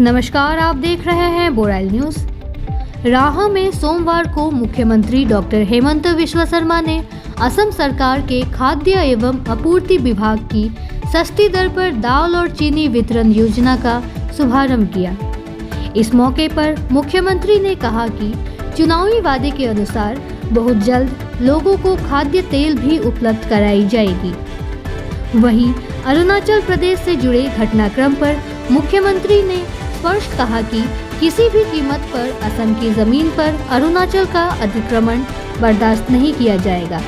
नमस्कार, आप देख रहे हैं बोराइल न्यूज। राह में सोमवार को मुख्यमंत्री डॉक्टर हेमंत बिस्वा शर्मा ने असम सरकार के खाद्य एवं आपूर्ति विभाग की सस्ती दर पर दाल और चीनी वितरण योजना का शुभारंभ किया। इस मौके पर मुख्यमंत्री ने कहा कि चुनावी वादे के अनुसार बहुत जल्द लोगों को खाद्य तेल भी उपलब्ध कराई जाएगी। वहीं अरुणाचल प्रदेश से जुड़े घटनाक्रम पर मुख्यमंत्री ने स्पष्ट कहा कि किसी भी कीमत पर असम की जमीन पर अरुणाचल का अतिक्रमण बर्दाश्त नहीं किया जाएगा।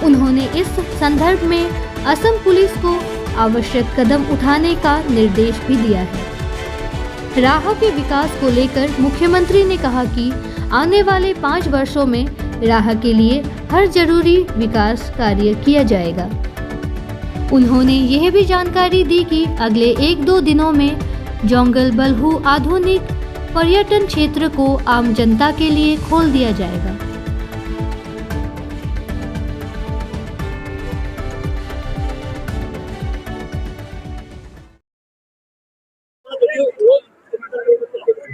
उन्होंने इस संदर्भ में असम पुलिस को आवश्यक कदम उठाने का निर्देश भी दिया है। राह के विकास को लेकर मुख्यमंत्री ने कहा कि आने वाले 5 वर्षों में राह के लिए हर जरूरी विकास कार्य किया जाएगा। उन्होंने यह भी जानकारी दी कि अगले 1-2 दिनों में जोंगल बल्हू आधुनिक पर्यटन क्षेत्र को आम जनता के लिए खोल दिया जाएगा।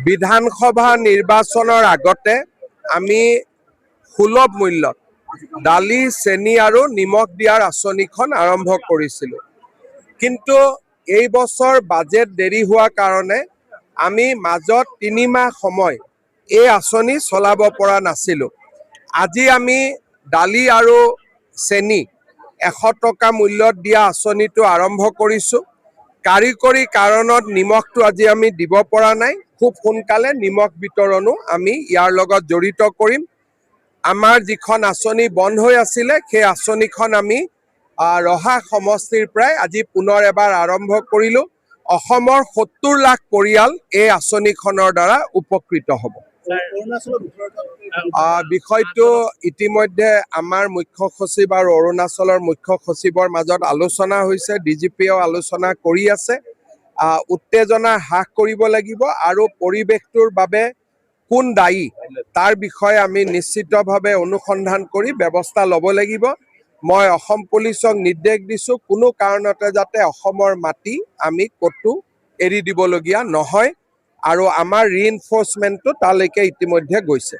विधानसभा निर्वाचনৰ আগতে আমি সুলভ মূল্যত দালি চেনি আৰু নিমখ দিয়াৰ আঁচনিখন আৰম্ভ কৰিছিলোঁ। কিন্তু এই বছৰ বাজেট দেৰি হোৱাৰ কাৰণে আমি মাজত 3 মাহ সময় এই আঁচনি চলাব পৰা নাছিলোঁ। আজি আমি দালি আৰু চেনি 100 টকা মূল্যত দিয়া আঁচনিটো আৰম্ভ কৰিছোঁ। কাৰিকৰী কাৰণত নিমখটো আজি আমি দিব পৰা নাই। খুব সোনকালে নিমখ বিতৰণো আমি ইয়াৰ লগত জড়িত কৰিম। আমাৰ যিখন আঁচনি বন্ধ হৈ আছিলে সেই আঁচনিখন আমি ৰহা সমষ্টিৰ পৰাই আজি পুনৰ এবাৰ আৰম্ভ কৰিলোঁ। অসমৰ 70 লাখ পৰিয়াল এই আঁচনিখনৰ দ্বাৰা উপকৃত হ'ব। বিষয়টো ইতিমধ্যে আমাৰ মুখ্য সচিব আৰু অৰুণাচলৰ মুখ্য সচিবৰ মাজত আলোচনা হৈছে। ডিজিপিয়েও আলোচনা কৰি আছে। উত্তেজনা হ্ৰাস কৰিব লাগিব আৰু পৰিৱেশটোৰ বাবে কোন দায়ী তাৰ বিষয়ে আমি নিশ্চিতভাৱে অনুসন্ধান কৰি ব্যৱস্থা ল'ব লাগিব। মই অসম পুলিচক নিৰ্দেশ দিছোঁ কোনো কাৰণতে যাতে অসমৰ মাটি আমি ক'তো এৰি দিবলগীয়া নহয় আৰু আমাৰ ৰিইনফোৰ্সমেন্টটো তালৈকে ইতিমধ্যে গৈছে।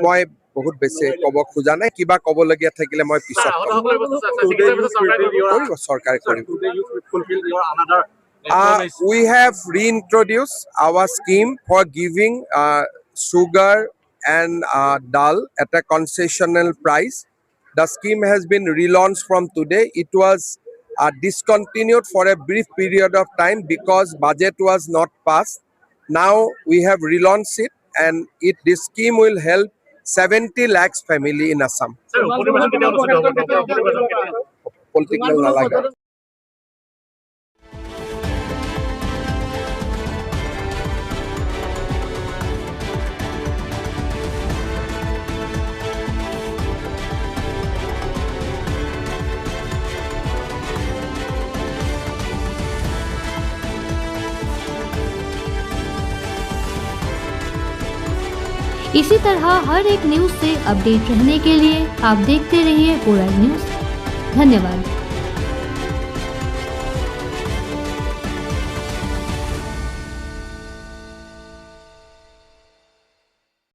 মই বহুত বেছি ক'ব খোজা নাই। কিবা ক'বলগীয়া থাকিলে মই পিছত চৰকাৰে কৰিব। We have reintroduced our scheme for giving sugar and dal at a concessional price. The scheme has been relaunched from today. It was discontinued for a brief period of time because budget was not passed. Now we have relaunched it, and this scheme will help 70 lakhs family in Assam. Political nalaga. इसी तरह हर एक news से update रहने के लिए आप देखते रहिए Barail news. धन्यवाद।